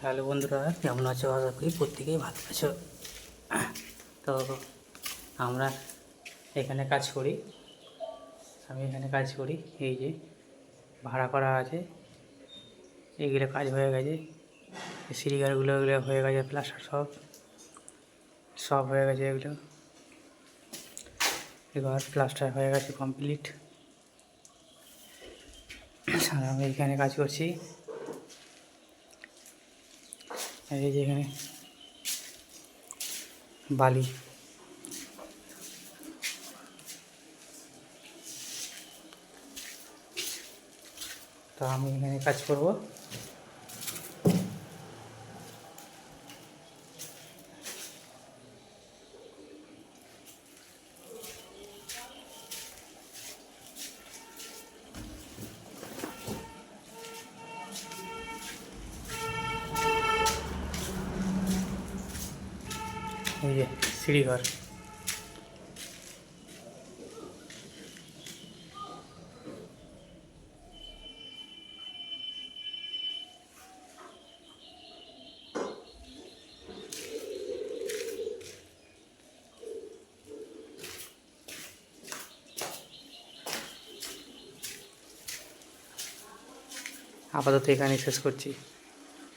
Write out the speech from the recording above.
Hello বন্ধুরা, কেমন আছো? আশা করি প্রত্যেকেই ভালো আছো। তো আমরা এখানে কাজ করি, আমি এখানে কাজ করি। এই যে ভাড়া করা আছে, এইগুলো কাজ হয়ে গেছে। সিঁড়িঘরগুলো এগুলো হয়ে গেছে, প্লাস্টার সব হয়ে গেছে। এগুলো এবার প্লাস্টার হয়ে গেছে কমপ্লিট। আর আমি এখানে কাজ করছি। এই যে এখানে বালি, তো আমি এখানে কাজ করব। এই যে সিঁড়িঘর, আপাতত এখানে শেষ করছি।